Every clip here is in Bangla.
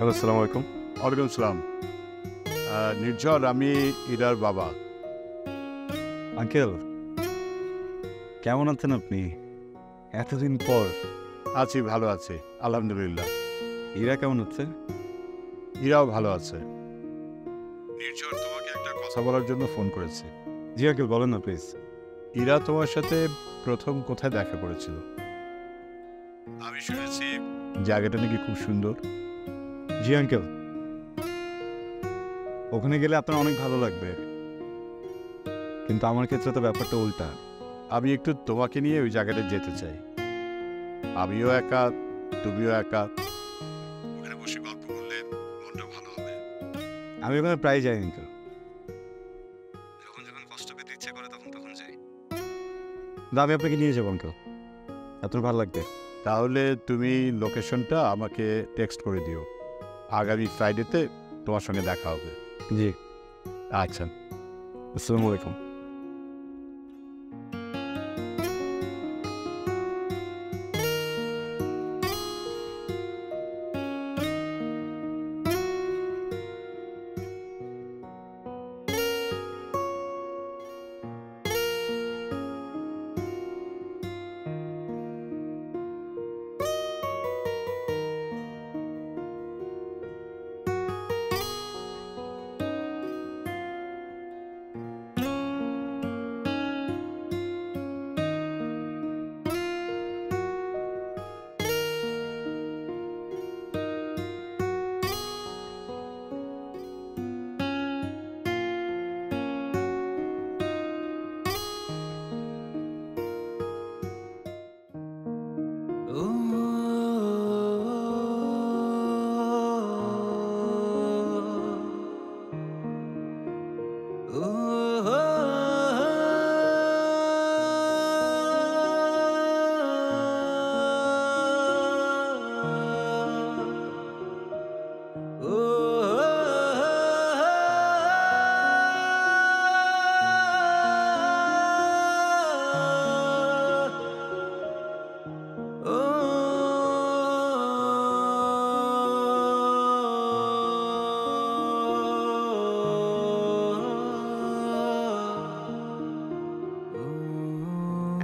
হ্যালো, আসসালামু আলাইকুম। ওয়ালাইকুম সালাম। নির্ঝর, আমি ইরার বাবা। আঙ্কেল, কেমন আছেন আপনি? এতদিন পর। আছি, ভালো আছি, আলহামদুলিল্লাহ। ইরা কেমন আছে? ইরাও ভালো আছে। নির্ঝর, তোমাকে একটা কথা বলার জন্য ফোন করেছি। জি আঙ্কেল, বলেন না প্লিজ। ইরা তোমার সাথে প্রথম কোথায় দেখা করেছিল? আমি শুনেছি জায়গাটা নাকি খুব সুন্দর। জি আঙ্কেল, ওখানে গেলে আপনার অনেক ভালো লাগবে, কিন্তু আমার ক্ষেত্রে তো ব্যাপারটা উল্টা। আমি একটু তোমাকে নিয়ে ওই জায়গাটা যেতে চাই। আমিও একা, তুমিও একা, ওখানে বসে গল্প করলে মনটা ভালো হবে। আমি ওখানে প্রায় যাই আঙ্কেল, যখন যখন কষ্ট পেতে ইচ্ছে করে তখন যাই। কিন্তু আমি আপনাকে নিয়ে যাবো আঙ্কেল, আপনার ভালো লাগবে। তাহলে তুমি লোকেশনটা আমাকে টেক্সট করে দিও। আগামী ফ্রাইডেতে তোমার সঙ্গে দেখা হবে। জি, আচ্ছা। আসসালামু আলাইকুম।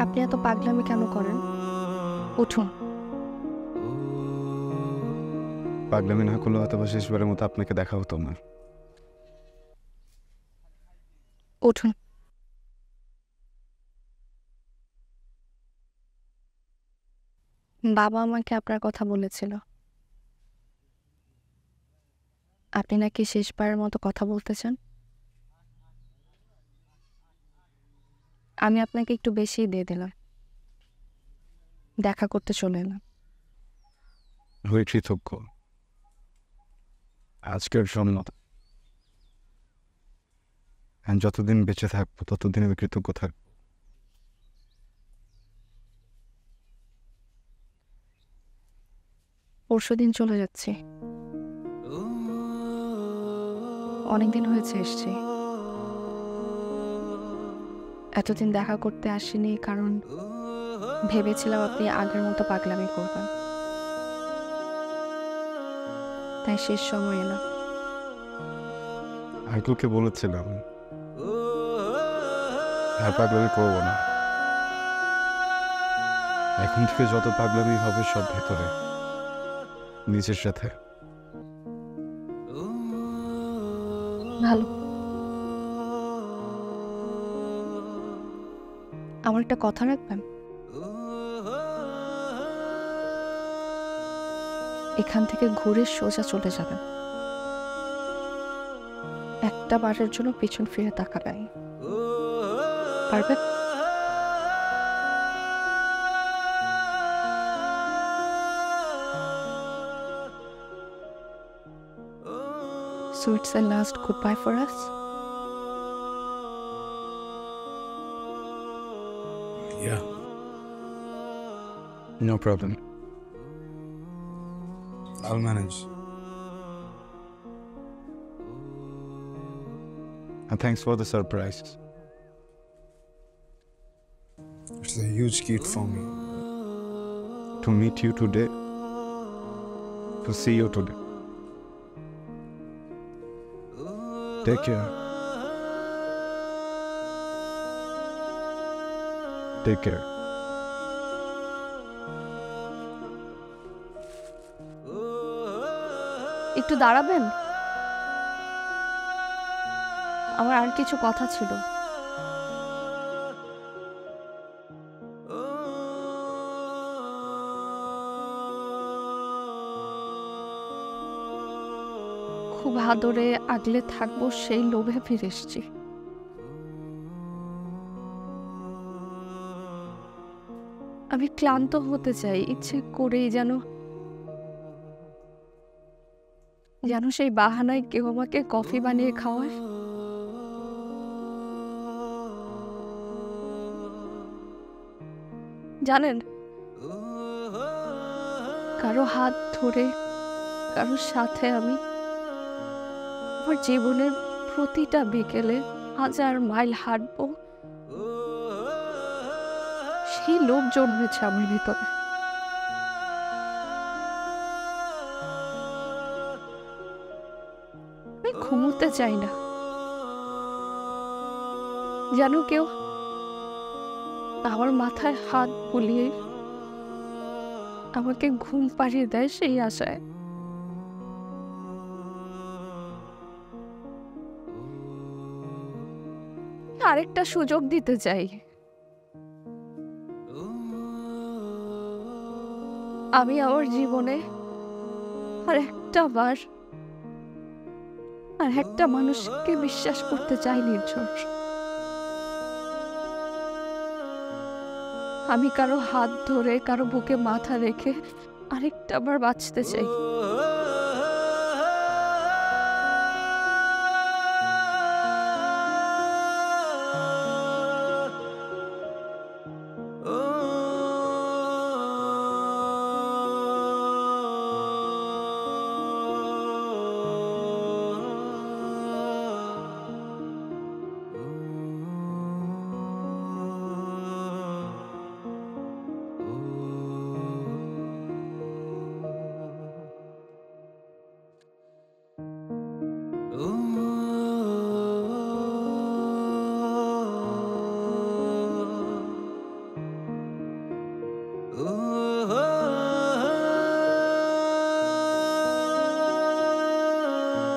আপনি এত পাগলামি কেন করেন? উঠুন। পাগলামি না করলে হয়তো বা শেষবারের মতো আপনাকে দেখা হতো না। উঠুন। বাবা আমাকে আপনার কথা বলেছিল। আপনি নাকি শেষবারের মতো কথা বলতে চান। আমি আপনাকে একটু বেশিই দিয়ে দিলাম। দেখা করতে চলে এলাম। হয়ে কৃতজ্ঞ আজকের জন্য। আমি যতদিন বেঁচে থাকবো ততদিন আমি কৃতজ্ঞ থাকবো। পরশুদিন চলে যাচ্ছি। অনেকদিন হয়েছে এসছি। এতদিন দেখা করতে আসিনি কারণ ভেবেছিলাম আপনি আগের মতো পাগলামি করবেন, তাই শেষ সময় এলাম। আঙ্কেলকে বলেছিলাম আর পাগলামি করবো না। এখন থেকে যত পাগলামি হবে সব ভেতরে, নিজের সাথে। ভালো। আমার একটা কথা রাখবেন? এখান থেকে ঘুরে সোজা চলে যাবেন। একটা বারের জন্য পিছন ফিরে তাকাবেন। পারবেন? So it's a last goodbye for us? Yeah. No problem. I'll manage. And thanks for the surprise. It's a huge gift for me. To meet you today, to see you today. Take care. Take care. একটু দাঁড়াবেন, আমার আর কিছু কথা ছিল। খুব আদরে আগলে থাকবো সেই লোভে ফিরে এসেছি। আমি ক্লান্ত হতে চাই, ইচ্ছে করেই যেন সেই বাহানায় কেউ আমাকে কফি বানিয়ে খাওয়ায়। জানেন, কারো হাত ধরে কারো সাথে আমি আমার জীবনের প্রতিটা বিকেলে 1000 মাইল হাঁটবো, সেই লোভ জন্মেছে আমার ভিতরে। আমি ঘুমোতে চাই না, যেন কেউ আমার মাথায় হাত বুলিয়ে আমাকে ঘুম পাড়িয়ে দেয় সেই আশায়। আরেকটা সুযোগ দিতে চাই। আমি আমার জীবনে আর একটা মানুষকে বিশ্বাস করতে চাই নির্ঝর। আমি কারো হাত ধরে কারো বুকে মাথা রেখে আরেকটা বার বাঁচতে চাই।